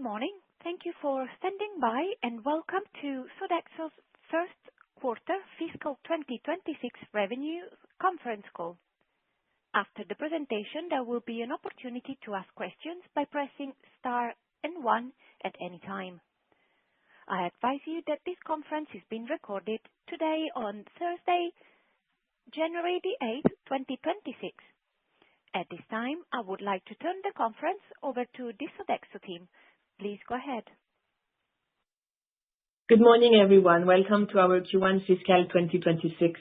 morning. Thank you for standing by, and welcome to Sodexo's first quarter fiscal 2026 revenue conference call. After the presentation, there will be an opportunity to ask questions by pressing star and one at any time. I advise you that this conference is being recorded today on Thursday, January the 8th, 2026. At this time, I would like to turn the conference over to the Sodexo team. Please go ahead. Good morning, everyone. Welcome to our Q1 fiscal 2026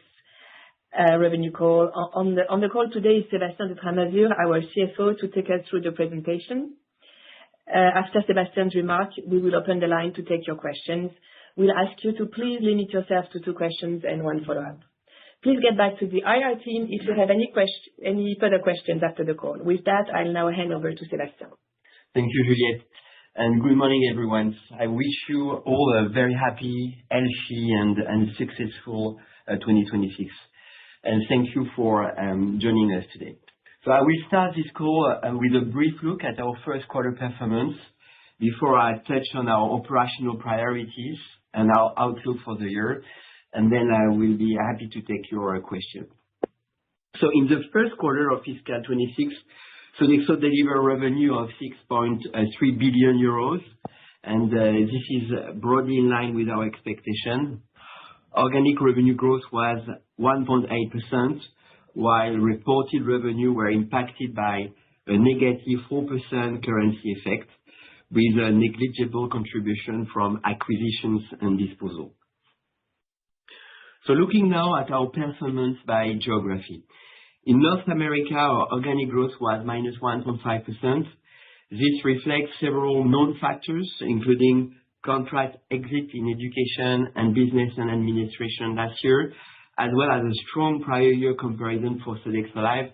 revenue call. On the call today is Sébastien de Tramasure, our CFO, to take us through the presentation. After Sébastien's remarks, we will open the line to take your questions. We'll ask you to please limit yourself to 2 questions and 1 follow-up. Please get back to the IR team if you have any further questions after the call. With that, I'll now hand over to Sébastien. Thank you, Juliette, and good morning, everyone. I wish you all a very happy, healthy, and successful 2026. And thank you for joining us today. So I will start this call with a brief look at our first quarter performance before I touch on our operational priorities and our outlook for the year, and then I will be happy to take your question. So in the first quarter of fiscal 26, Sodexo delivered revenue of 6.3 billion euros, and this is broadly in line with our expectation. Organic revenue growth was 1.8%, while reported revenue were impacted by a negative 4% currency effect, with a negligible contribution from acquisitions and disposal. So looking now at our performance by geography. In North America, our organic growth was -1.5%. This reflects several known factors, including contract exit in education and business and administration last year, as well as a strong prior year comparison for Sodexo Live,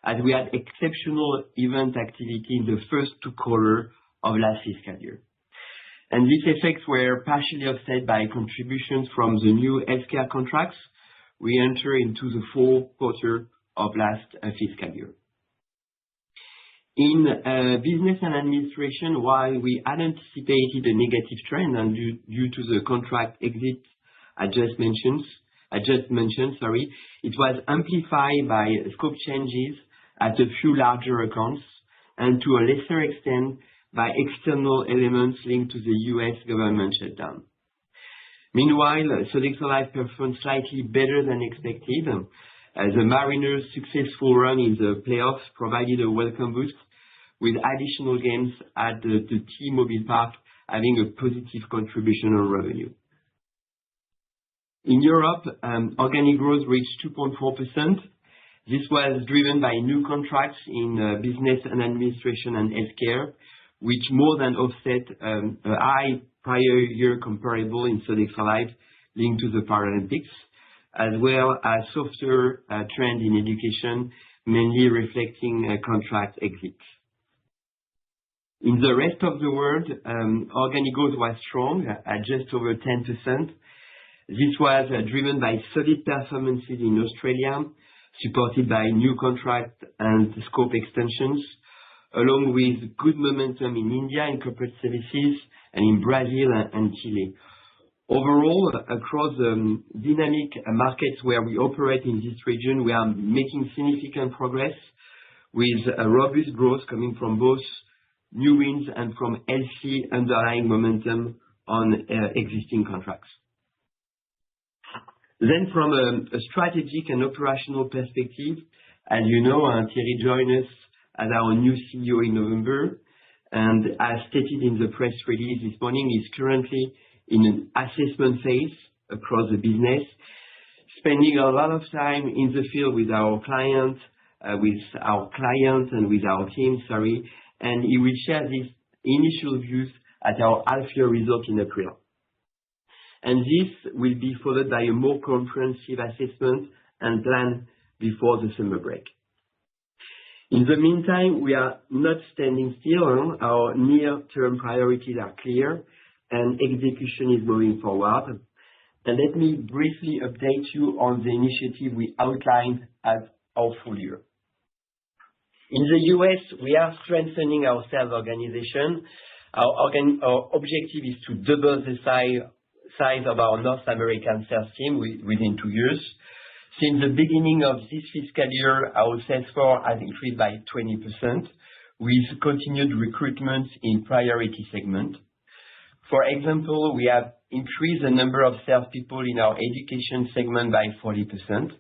as we had exceptional event activity in the first 2 quarters of last fiscal year. And these effects were partially offset by contributions from the new healthcare contracts we enter into the 4th quarter of last fiscal year. In business and administration, while we had anticipated a negative trend and due to the contract exit I just mentioned, it was amplified by scope changes at a few larger accounts, and to a lesser extent by external elements linked to the US government shutdown. Meanwhile, Sodexo Live performed slightly better than expected, as the Mariners' successful run in the playoffs provided a welcome boost, with additional games at the T-Mobile Park having a positive contribution on revenue. In Europe, organic growth reached 2.4%. This was driven by new contracts in business and administration and healthcare, which more than offset a high prior year comparable in Sodexo Live linked to the Paralympics, as well as softer trend in education, mainly reflecting contract exits. In the rest of the world, organic growth was strong at just over 10%. This was driven by solid performances in Australia, supported by new contract and scope extensions, along with good momentum in India in corporate services and in Brazil and Chile. Overall, across dynamic markets where we operate in this region, we are making significant progress, with a robust growth coming from both new wins and from healthy underlying momentum on existing contracts. Then from a strategic and operational perspective, as you know, Thierry joined us as our new CEO in November, and as stated in the press release this morning, is currently in an assessment phase across the business, spending a lot of time in the field with our clients and with our team, and he will share his initial views at our half-year result in April. And this will be followed by a more comprehensive assessment and plan before the summer break. In the meantime, we are not standing still. Our near-term priorities are clear, and execution is moving forward. And let me briefly update you on the initiative we outlined at our full year. In the US, we are strengthening our sales organization Our objective is to double the size of our North American sales team within 2 years. Since the beginning of this fiscal year, our sales force has increased by 20%, with continued recruitment in priority segment. For example, we have increased the number of salespeople in our education segment by 40%.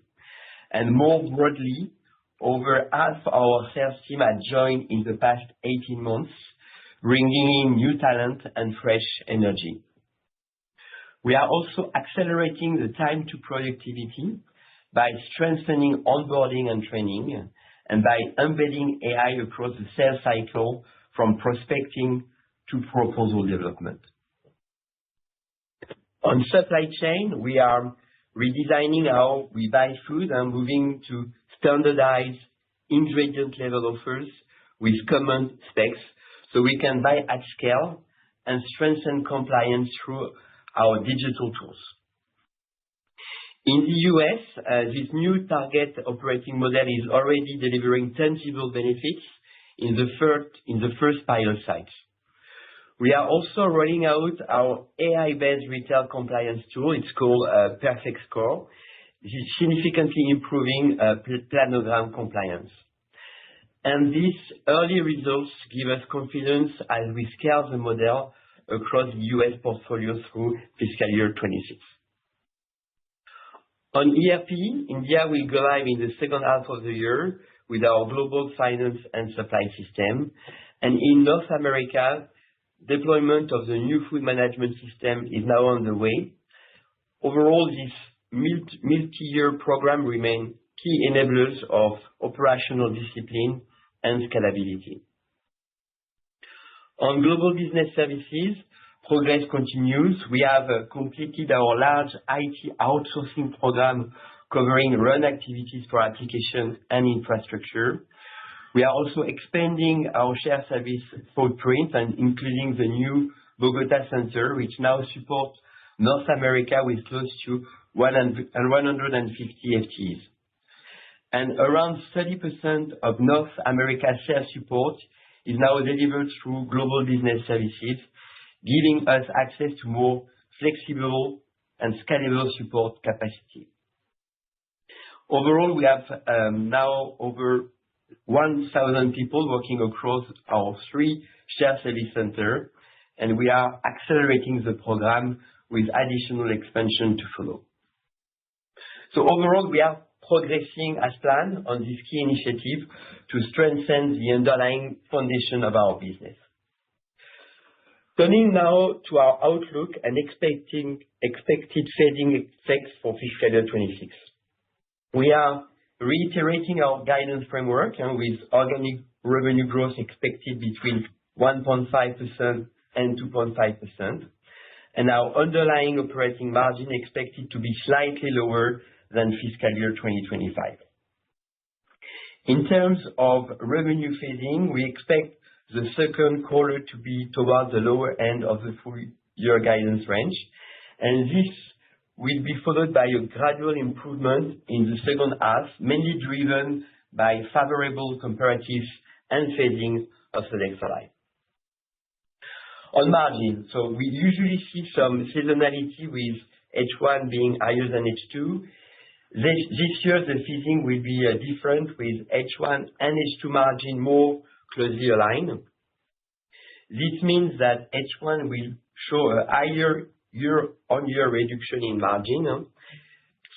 And more broadly, over half our sales team has joined in the past 18 months, bringing in new talent and fresh energy. We are also accelerating the time to productivity by strengthening onboarding and training, and by embedding AI across the sales cycle from prospecting to proposal development. On supply chain, we are redesigning how we buy food and moving to standardized ingredient level offers with common specs, so we can buy at scale and strengthen compliance through our digital tools. In the US, this new target operating model is already delivering tangible benefits in the first pilot sites. We are also rolling out our AI-based retail compliance tool. It's called Perfect Score. This is significantly improving planogram compliance. And these early results give us confidence as we scale the model across the US portfolio through fiscal year 26. On ERP, India will go live in the second half of the year with our global finance and supply system. And in North America, deployment of the new food management system is now on the way. Overall, this multi-year program remains key enablers of operational discipline and scalability. On global business services, progress continues. We have completed our large IT outsourcing program covering run activities for application and infrastructure. We are also expanding our shared service footprint and including the new Bogota center, which now supports North America with close to 150 FTEs. And around 30% of North America sales support is now delivered through global business services, giving us access to more flexible and scalable support capacity. Overall, we have now over 1,000 people working across our 3 shared service centers, and we are accelerating the program with additional expansion to follow. So overall, we are progressing as planned on this key initiative to strengthen the underlying foundation of our business. Turning now to our outlook and expected phasing effects for fiscal year 26. We are reiterating our guidance framework and with organic revenue growth expected between 1.5% and 2.5%, and our underlying operating margin expected to be slightly lower than fiscal year 2025. In terms of revenue phasing, we expect the second quarter to be towards the lower end of the full year guidance range, and this will be followed by a gradual improvement in the second half, mainly driven by favorable comparatives and phasing of Sodexo Live. On margin, so we usually see some seasonality with H1 being higher than H2. This year, the phasing will be different with H1 and H2 margin more closely aligned. This means that H1 will show a higher year-on-year reduction in margin.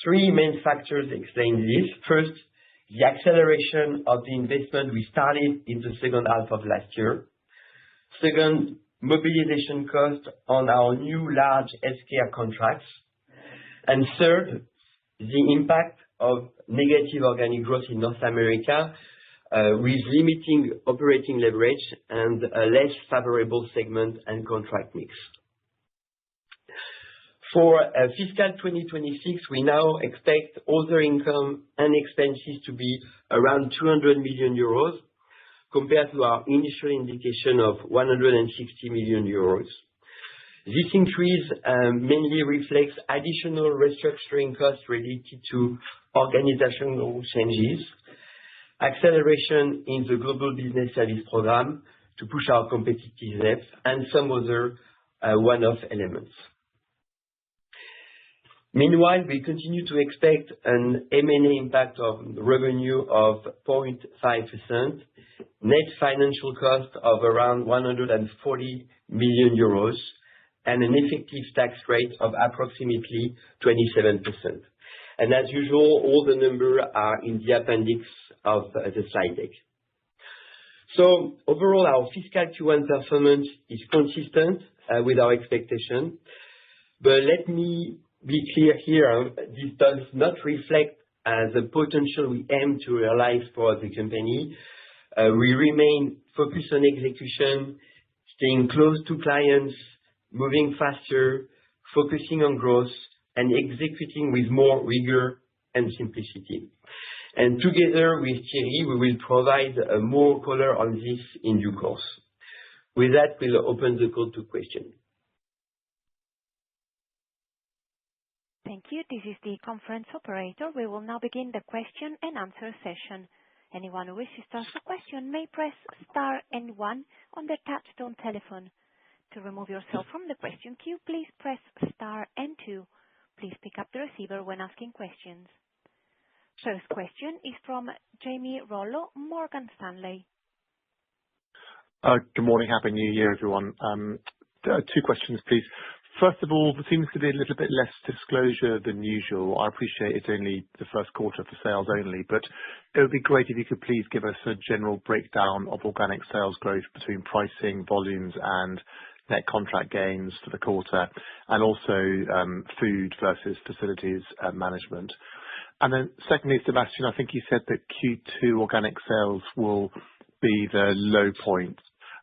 3 main factors explain this. First, the acceleration of the investment we started in the second half of last year. Second, mobilization cost on our new large healthcare contracts. And third, the impact of negative organic growth in North America with limiting operating leverage and a less favorable segment and contract mix. For fiscal 2026, we now expect other income and expenses to be around 200 million euros compared to our initial indication of 160 million euros. This increase mainly reflects additional restructuring costs related to organizational changes, acceleration in the global business service program, to push our competitiveness and some other one-off elements. Meanwhile, we continue to expect an M&A impact of revenue of 0.5%, net financial cost of around 140 million euros, and an effective tax rate of approximately 27%. And as usual, all the numbers are in the appendix of the slide deck. So overall, our fiscal Q1 performance is consistent with our expectation. But let me be clear here, this does not reflect the potential we aim to realize for the company. We remain focused on execution, staying close to clients, moving faster, focusing on growth, and executing with more rigor and simplicity. And together with Thierry, we will provide more color on this in due course. With that, we'll open the call to questions. Thank you. This is the conference operator. We will now begin the question and answer session. Anyone who wishes to ask a question may press star and one on their touch-tone telephone. To remove yourself from the question queue, please press star and two. Please pick up the receiver when asking questions. First question is from Jamie Rollo, Morgan Stanley. Good morning. Happy New Year, everyone. Two questions, please. First of all, there seems to be a little bit less disclosure than usual. I appreciate it's only the first quarter for sales only, but it would be great if you could please give us a general breakdown of organic sales growth between pricing, volumes, and net contract gains for the quarter, and also food versus facilities management. And then secondly, Sébastien, I think you said that Q2 organic sales will be the low point.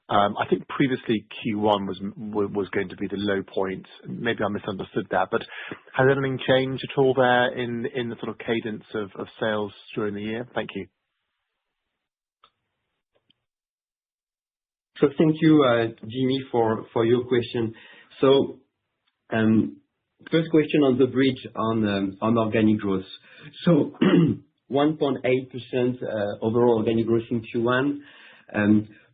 I think previously Q1 was going to be the low point. Maybe I misunderstood that, but has anything changed at all there in the sort of cadence of sales during the year? Thank you. So thank you, Jimmy, for your question. So first question on the bridge on organic growth. So 1.8% overall organic growth in Q1.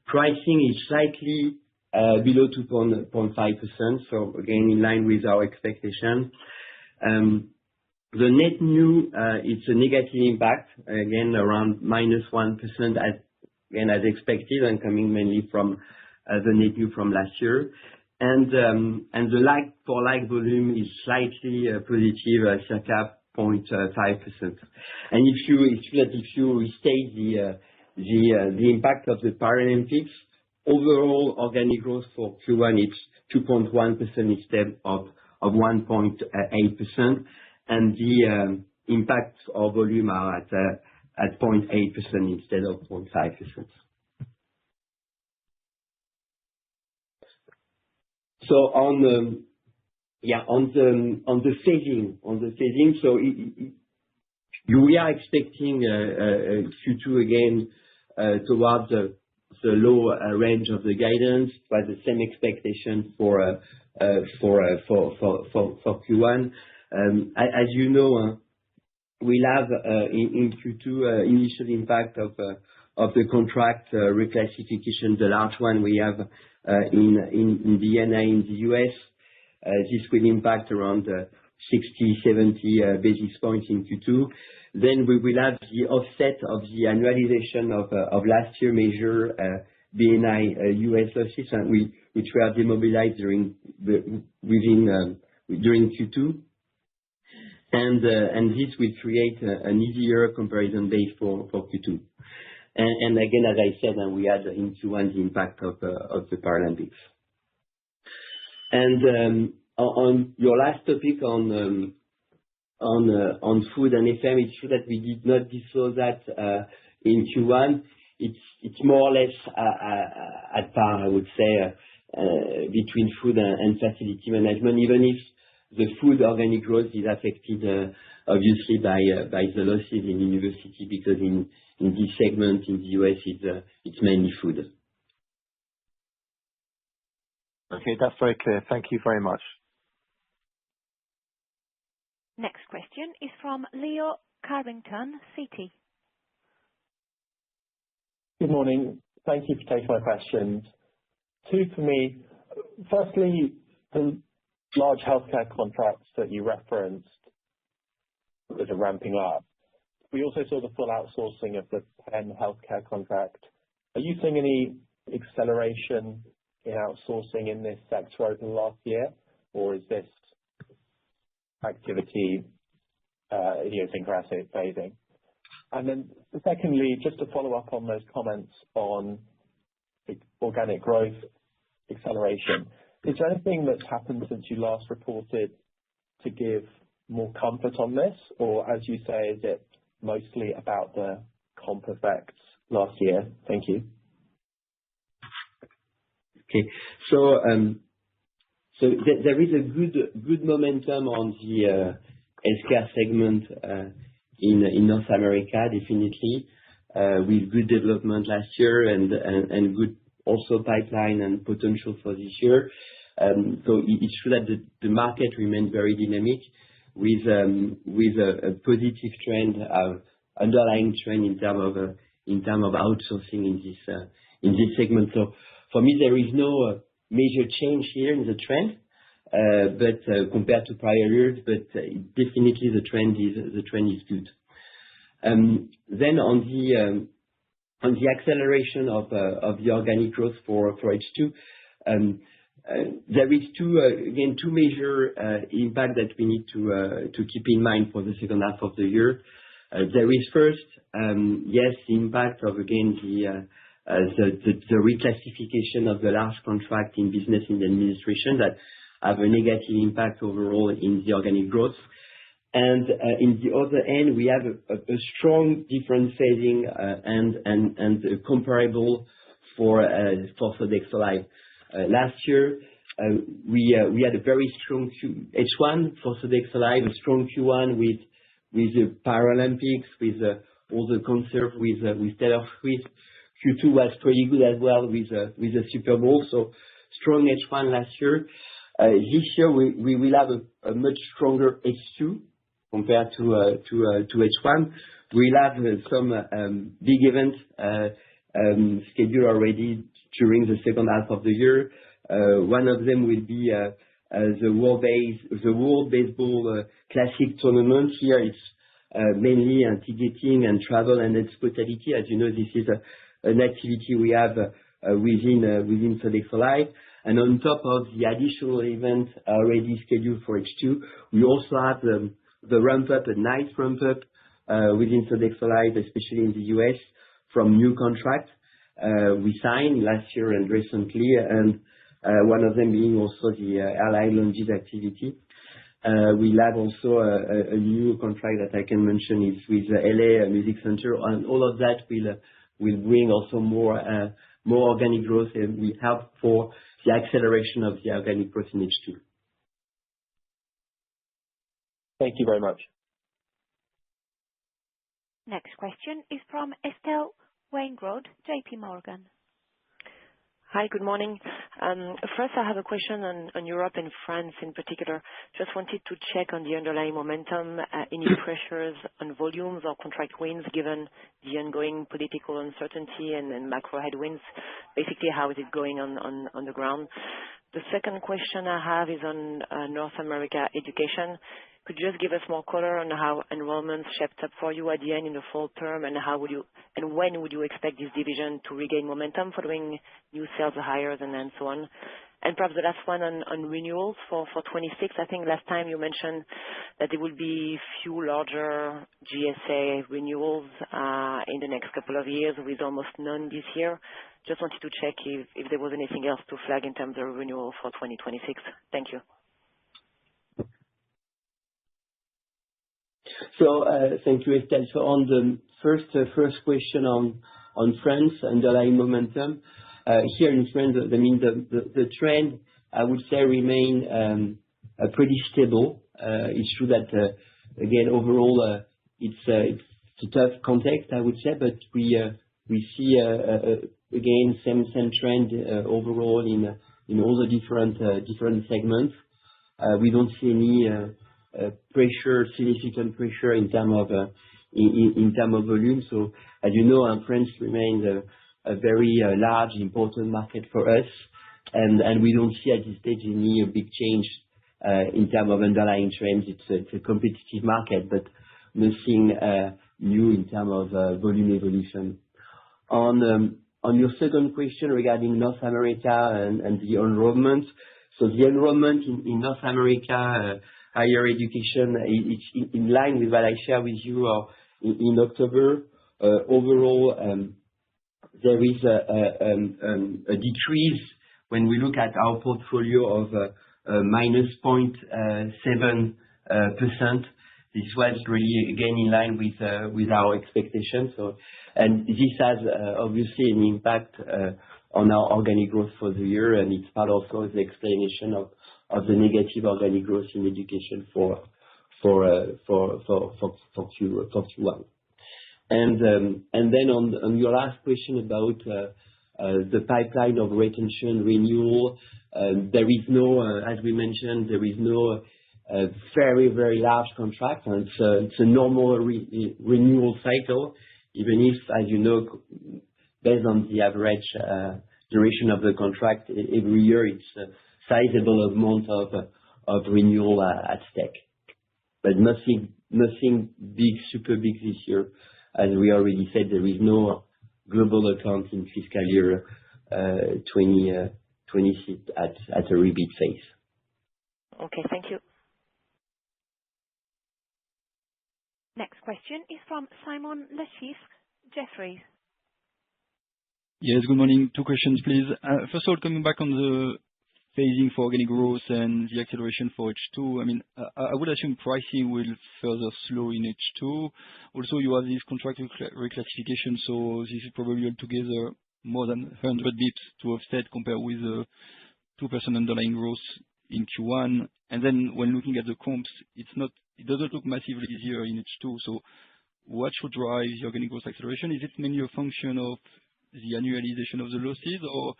Pricing is slightly below 2.5%, so again, in line with our expectation. The net new, it's a negative impact, again, around -1%, as expected, and coming mainly from the net new from last year. And the like-for-like volume is slightly positive, circa 0.5%. And if you restate the impact of the Paralympics, overall organic growth for Q1, it's 2.1% instead of 1.8%, and the impact of volume are at 0.8% instead of 0.5%. So on the phasing, so we are expecting Q2 again towards the low range of the guidance, but the same expectation for Q1. As you know, we'll have in Q2 initial impact of the contract reclassification, the large one we have in Vienna in the US. This will impact around 60-70 basis points in Q2. Then we will have the offset of the annualization of last year major BNI US losses, which were demobilized during Q2. And this will create an easier comparison base for Q2. And again, as I said, we had in Q1 the impact of the Paralympics. And on your last topic on food and FM, it's true that we did not disclose that in Q1. It's more or less at par, I would say, between food and facility management, even if the food organic growth is affected obviously by the losses in university, because in this segment in the US it's mainly food. Okay, that's very clear. Thank you very much. Next question is from Leo Carrington, Citi. Good morning. Thank you for taking my questions. Two for me. Firstly, the large healthcare contracts that you referenced that are ramping up. We also saw the full outsourcing of the Penn healthcare contract. Are you seeing any acceleration in outsourcing in this sector over the last year, or is this activity idiosyncratic phasing? And then secondly, just to follow up on those comments on organic growth acceleration, is there anything that's happened since you last reported to give more comfort on this? Or as you say, is it mostly about the comp effects last year? Thank you. Okay. So there is a good momentum on the healthcare segment in North America, definitely, with good development last year and good also pipeline and potential for this year. So it's true that the market remains very dynamic with a positive trend, underlying trend in terms of outsourcing in this segment. So for me, there is no major change here in the trend, but compared to prior years, but definitely the trend is good. Then on the acceleration of the organic growth for H2, there is two major impact that we need to keep in mind for the second half of the year. There is first, yes, the impact of again the reclassification of the large contract in business and administration that have a negative impact overall in the organic growth. And in the other end, we have a strong different phasing and comparable for Sodexo Live. Last year, we had a very strong H1 for Sodexo Live, a strong Q1 with the Paralympics, with all the concert with Taylor Swift. Q2 was pretty good as well with the Super Bowl. So strong H1 last year. This year we will have a much stronger H2 compared to H1. We'll have some big events scheduled already during the second half of the year. One of them will be the World Baseball Classic tournament. Here it's mainly ticketing and travel and hospitality. As you know, this is an activity we have within Sodexo Live. And on top of the additional events already scheduled for H2, we also have the ramp-up, a nice ramp-up within Sodexo Live, especially in the US, from new contracts we signed last year and recently, and one of them being also the airline lounges activity. We'll have also a new contract that I can mention is with LA Music Center, and all of that will bring also more organic growth and will help for the acceleration of the organic growth in H2. Thank you very much. Next question is from Estelle Weingrod, JP Morgan. Hi, good morning. First, I have a question on Europe and France in particular. Just wanted to check on the underlying momentum, any pressures on volumes or contract wins given the ongoing political uncertainty and macro headwinds. Basically, how is it going on the ground? The second question I have is on North America education. Could you just give us more color on how enrollments shaped up for you at the end in the fall term, and when would you expect this division to regain momentum following new sales hires and so on? And perhaps the last one on renewals for 26. I think last time you mentioned that there will be few larger GSA renewals in the next couple of years, with almost none this year. Just wanted to check if there was anything else to flag in terms of renewal for 2026. Thank you. So thank you, Estelle. So on the first question on France, underlying momentum, here in France, I mean, the trend, I would say, remain pretty stable. It's true that, again, overall, it's a tough context, I would say, but we see, again, same trend overall in all the different segments. We don't see any significant pressure in terms of volume. So as you know, France remains a very large, important market for us. And we don't see at this stage any big change in terms of underlying trends. It's a competitive market, but nothing new in terms of volume evolution. On your second question regarding North America and the enrollment, so the enrollment in North America, higher education, it's in line with what I shared with you in October. Overall, there is a decrease when we look at our portfolio of -0.7%. This was really, again, in line with our expectations. And this has obviously an impact on our organic growth for the year, and it's part also of the explanation of the negative organic growth in education for Q1. And then on your last question about the pipeline of retention renewal, there is no, as we mentioned, there is no very, very large contract, and it's a normal renewal cycle, even if, as you know, based on the average duration of the contract, every year it's a sizable amount of renewal at stake. But nothing big, super big this year. As we already said, there is no global account in fiscal year 2026 at a rebate phase. Okay, thank you. Next question is from Simon Lechipre, Jefferies. Yes, good morning. Two questions, please. First of all, coming back on the phasing for organic growth and the acceleration for H2, I mean, I would assume pricing will further slow in H2. Also, you have this contract reclassification, so this is probably altogether more than 100 basis points to offset compared with 2% underlying growth in Q1. And then when looking at the comps, it doesn't look massively easier in H2. So what should drive the organic growth acceleration? Is it mainly a function of the annualization of the losses, or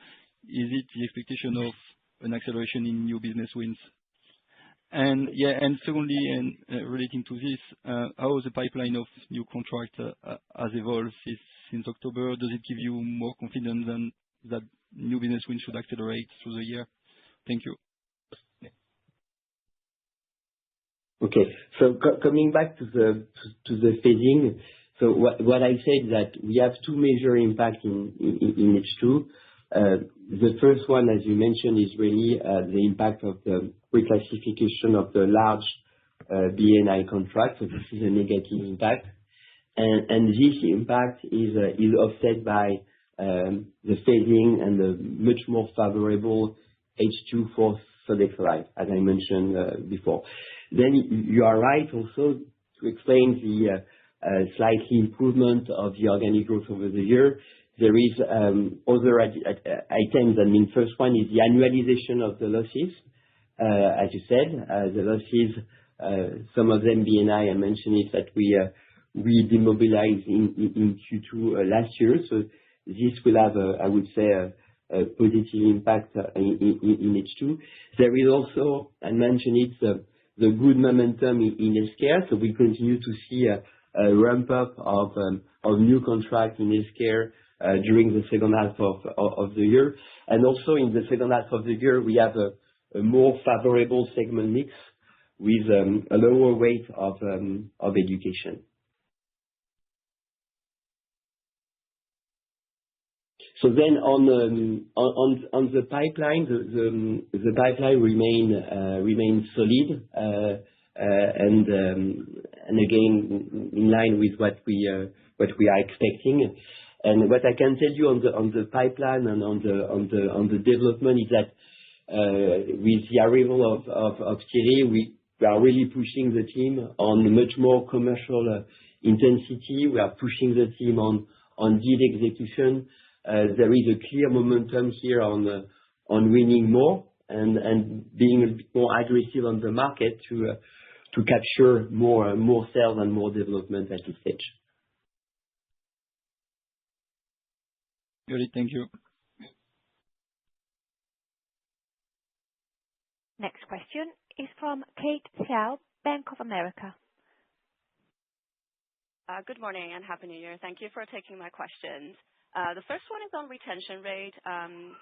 is it the expectation of an acceleration in new business wins? And secondly, relating to this, how the pipeline of new contract has evolved since October? Does it give you more confidence than that new business wins should accelerate through the year? Thank you. Okay. So coming back to the phasing, so what I said that we have two major impacts in H2. The first one, as you mentioned, is really the impact of the reclassification of the large B&I contract. So this is a negative impact. And this impact is offset by the phasing and the much more favorable H2 for Sodexo, as I mentioned before. Then you are right also to explain the slight improvement of the organic growth over the year. There is other items. I mean, first one is the annualization of the losses. As you said, the losses, some of them B&I mentioned it, that we demobilized in Q2 last year. So this will have, I would say, a positive impact in H2. There is also, I mentioned it, the good momentum in healthcare. So we continue to see a ramp up of new contract in healthcare during the second half of the year. And also in the second half of the year, we have a more favorable segment mix with a lower weight of education. So then on the pipeline, the pipeline remains solid, and again in line with what we are expecting. And what I can tell you on the pipeline and on the development is that with the arrival of Thierry, we are really pushing the team on much more commercial intensity. We are pushing the team on deal execution. There is a clear momentum here on winning more and being a bit more aggressive on the market to capture more sales and more development at this stage. Got it. Thank you. Next question is from Kate Xiao, Bank of America. Good morning and Happy New Year. Thank you for taking my questions. The first one is on retention rate.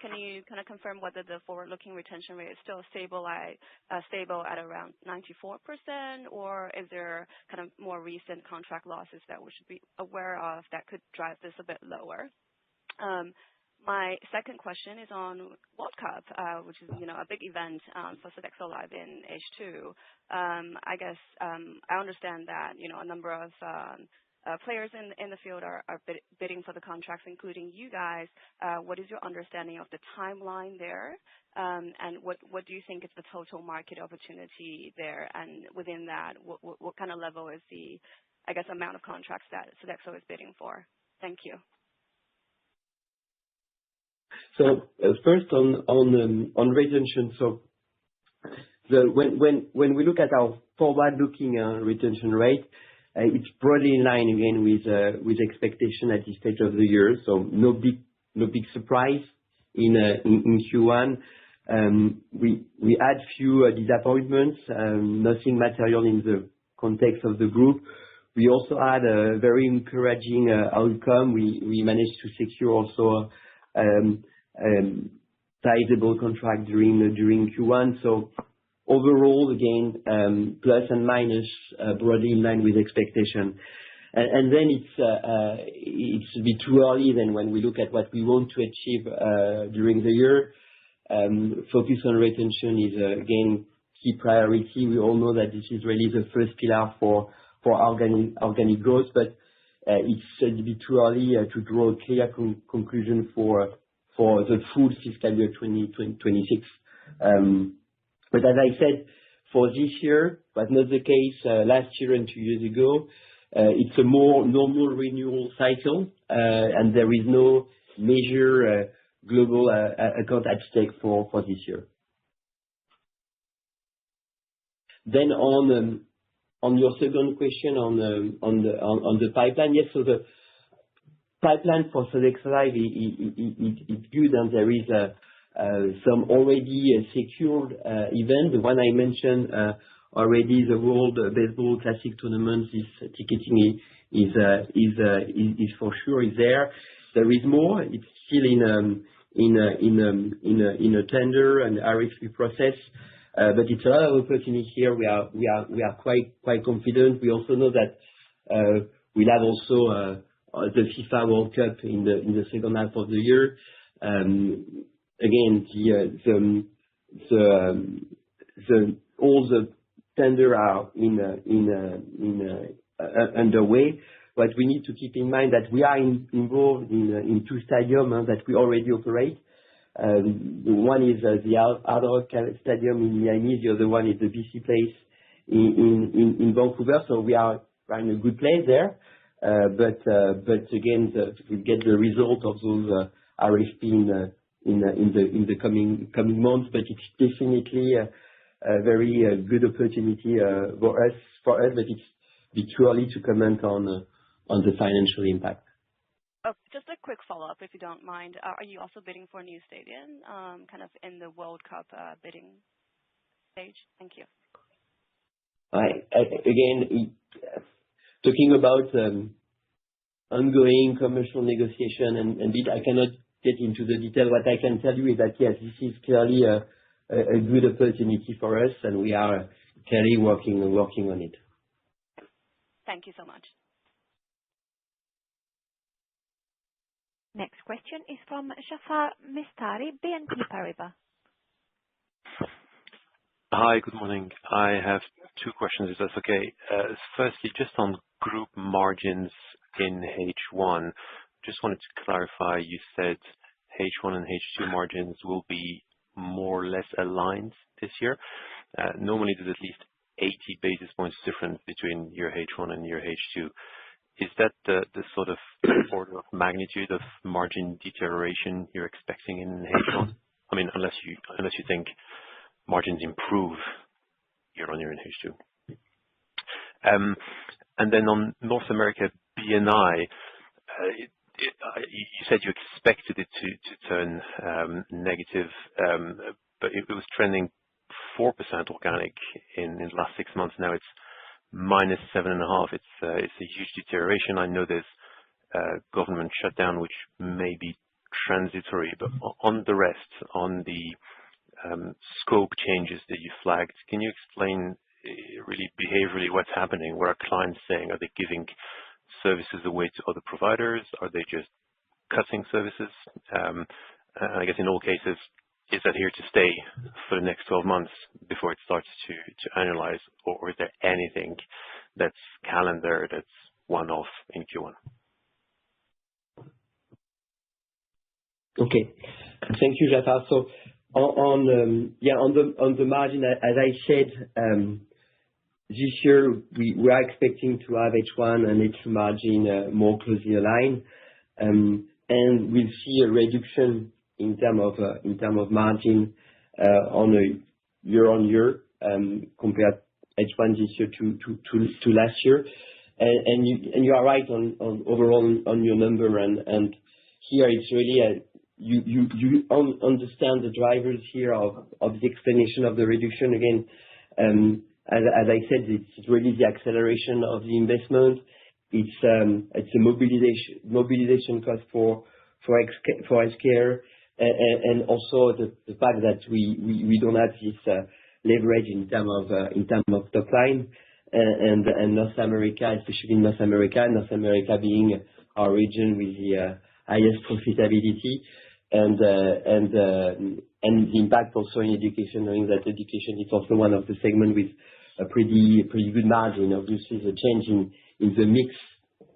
Can you kind of confirm whether the forward-looking retention rate is still stable at around 94%, or is there kind of more recent contract losses that we should be aware of that could drive this a bit lower? My second question is on World Cup, which is, a big event for Sodexo Live in H2. I guess I understand that, a number of players in the field are bidding for the contracts, including you guys. What is your understanding of the timeline there? And what do you think is the total market opportunity there? And within that, what kind of level is the, I guess, amount of contracts that Sodexo is bidding for? Thank you. So first on retention. So when we look at our forward-looking retention rate, it's broadly in line again with expectation at this stage of the year. So no big surprise in Q1. We had few disappointments, nothing material in the context of the group. We also had a very encouraging outcome. We managed to secure also sizable contract during Q1. So overall, again, plus and minus, broadly in line with expectation. And then it's a bit too early then when we look at what we want to achieve during the year. Focus on retention is again key priority. We all know that this is really the first pillar for organic growth, but it's a bit too early to draw a clear conclusion for the full fiscal year 2026. But as I said, for this year, but not the case last year and 2 years ago, it's a more normal renewal cycle, and there is no major global account at stake for this year. Then on your second question on the pipeline, yes, so the pipeline for Sodexo Live it's good, and there is some already secured event. The one I mentioned already, the World Baseball Classic tournament, this ticketing is for sure there. There is more. It's still in a tender and RFP process, but it's a lot of opportunity here. We are quite confident. We also know that we'll have also the FIFA World Cup in the second half of the year. Again, all the tender are underway. But we need to keep in mind that we are involved in two stadiums that we already operate. One is the Hard Rock Stadium in Miami. The other one is the BC Place in Vancouver. So we are in a good place there. But again, we get the result of those RFP in the coming months. But it's definitely a very good opportunity for us. But it's a bit too early to comment on the financial impact. Oh, just a quick follow-up, if you don't mind. Are you also bidding for a new stadium, kind of in the World Cup bidding stage? Thank you. Again, talking about ongoing commercial negotiation and bid, I cannot get into the detail. What I can tell you is that, yes, this is clearly a good opportunity for us, and we are clearly working on it. Thank you so much. Next question is from Jaafar Mestari, BNP Paribas. Hi, good morning. I have two questions, if that's okay. Firstly, just on group margins in H1, just wanted to clarify, you said H1 and H2 margins will be more or less aligned this year. Normally, there's at least 80 basis points difference between your H1 and your H2. Is that the sort of order of magnitude of margin deterioration you're expecting in H1? I mean, unless you think margins improve year on year in H2. And then on North America B&I, you said you expected it to turn negative, but it was trending 4% organic in the last 6 months. Now it's -7.5%. It's a huge deterioration. I know there's government shutdown, which may be transitory, but on the rest, on the scope changes that you flagged, can you explain really behaviorally what's happening? What are clients saying? Are they giving services away to other providers? Are they just cutting services? And I guess in all cases, is that here to stay for the next 12 months before it starts to annualize, or is there anything that's calendar, that's one-off in Q1? Okay. Thank you, Jafar. So on the margin, as I said, this year we are expecting to have H1 and H2 margin more closely aligned, and we'll see a reduction in terms of margin on a year-on-year compared H1 this year to last year. And you are right on overall on your number, and here it's really you understand the drivers here of the explanation of the reduction. Again, as I said, it's really the acceleration of the investment. It's a mobilization cost for healthcare, and also the fact that we don't have this leverage in terms of top line, and North America, especially North America being our region with the highest profitability, and the impact also in education, knowing that education is also one of the segments with a pretty good margin. Obviously, the change in the mix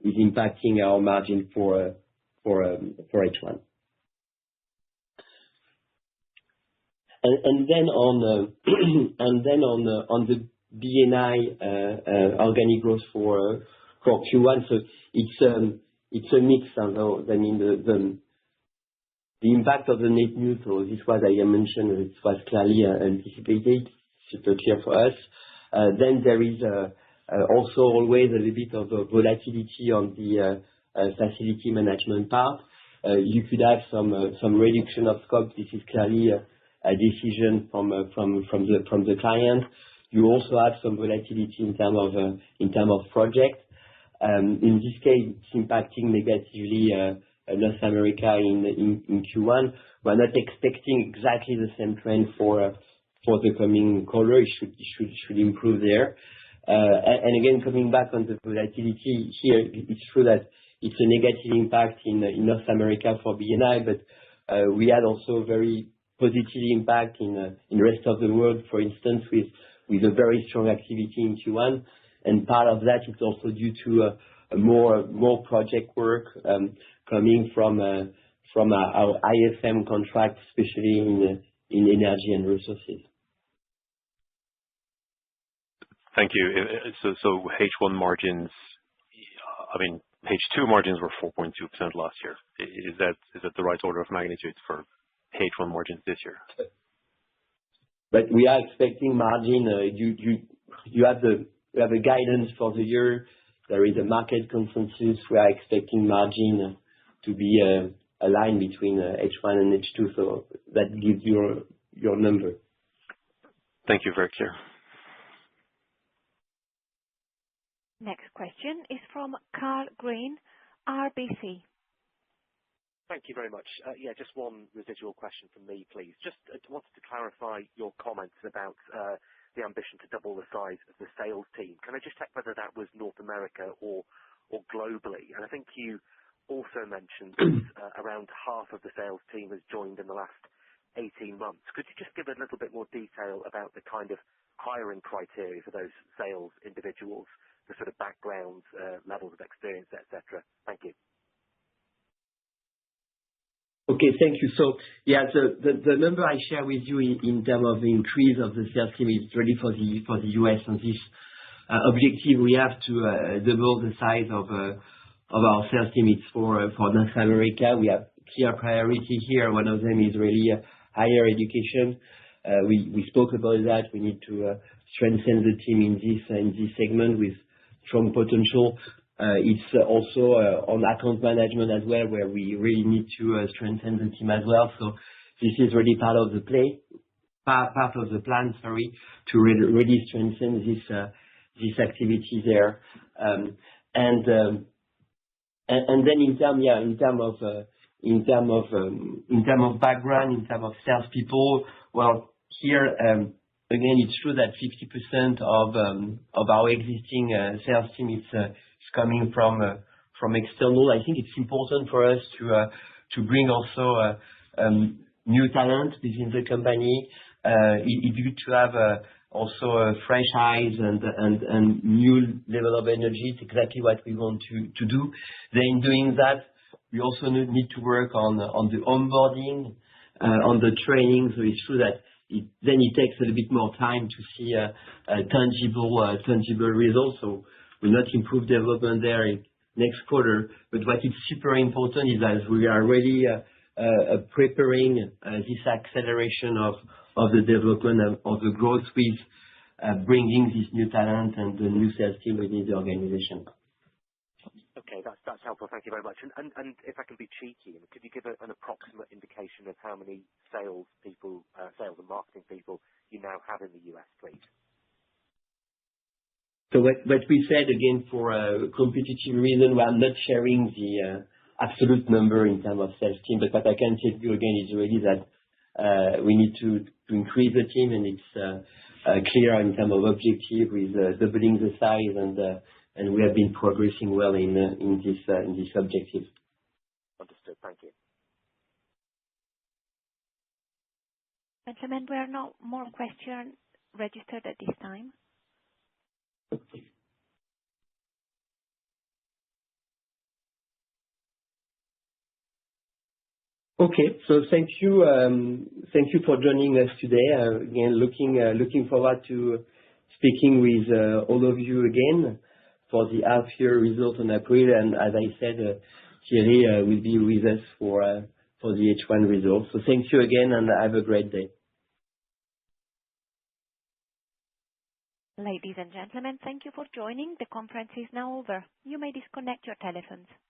is impacting our margin for H1. And then on the B&I organic growth for Q1, so it's a mix. I mean, the impact of the net new, so this was I mentioned, it was clearly anticipated, super clear for us. Then there is also always a little bit of volatility on the facility management part. You could have some reduction of scope. This is clearly a decision from the client. You also have some volatility in terms of project. In this case, it's impacting negatively North America in Q1. We're not expecting exactly the same trend for the coming quarter. It should improve there. And again, coming back on the volatility here, it's true that it's a negative impact in North America for B&I, but we had also very positive impact in the rest of the world, for instance, with a very strong activity in Q1. And part of that is also due to more project work coming from our IFM contract, especially in energy and resources. Thank you. So H1 margins, I mean, H2 margins were 4.2% last year. Is that the right order of magnitude for H1 margins this year? But we are expecting margin. You have a guidance for the year. There is a market consensus. We are expecting margin to be aligned between H1 and H2, so that gives your number. Thank you. Very clear. Next question is from Carl Green, RBC. Thank you very much. Yeah, just one residual question from me, please. Just wanted to clarify your comments about the ambition to double the size of the sales team. Can I just check whether that was North America or globally? And I think you also mentioned that around half of the sales team has joined in the last 18 months. Could you just give a little bit more detail about the kind of hiring criteria for those sales individuals, the sort of backgrounds, levels of experience, etc.? Thank you. Okay, thank you. So, yeah, the number I share with you in terms of the increase of the sales team is really for the US. And this objective, we have to double the size of our sales team. It's for North America. We have clear priority here. One of them is really higher education. We spoke about that. We need to strengthen the team in this segment with strong potential. It's also on account management as well, where we really need to strengthen the team as well. So this is really part of the plan, to really strengthen this activity there. And And then in terms of background, in terms of salespeople, well, here, again, it's true that 50% of our existing sales team is coming from external. I think it's important for us to bring also new talent within the company. It's good to have also fresh eyes and new level of energy. It's exactly what we want to do. Then in doing that, we also need to work on the onboarding, on the training. So it's true that it takes a little bit more time to see tangible results. So we'll not improve development there in next quarter. But what is super important is that we are really preparing this acceleration of the development of the growth with bringing this new talent and the new sales team within the organization. Okay, that's helpful. Thank you very much. And if I can be cheeky, could you give an approximate indication of how many sales and marketing people you now have in the US, please? So what we said, again, for competitive reason, we are not sharing the absolute number in terms of sales team. But what I can tell you again is really that we need to increase the team, and it's clear in terms of objective with doubling the size, and we have been progressing well in this objective. Understood. Thank you. Gentlemen, there are no more questions registered at this time. Okay. So thank you for joining us today. Again, looking forward to speaking with all of you again for the half-year result in April. And as I said, Thierry will be with us for the H1 results. So thank you again, and have a great day. Ladies and gentlemen, thank you for joining. The conference is now over. You may disconnect your telephones.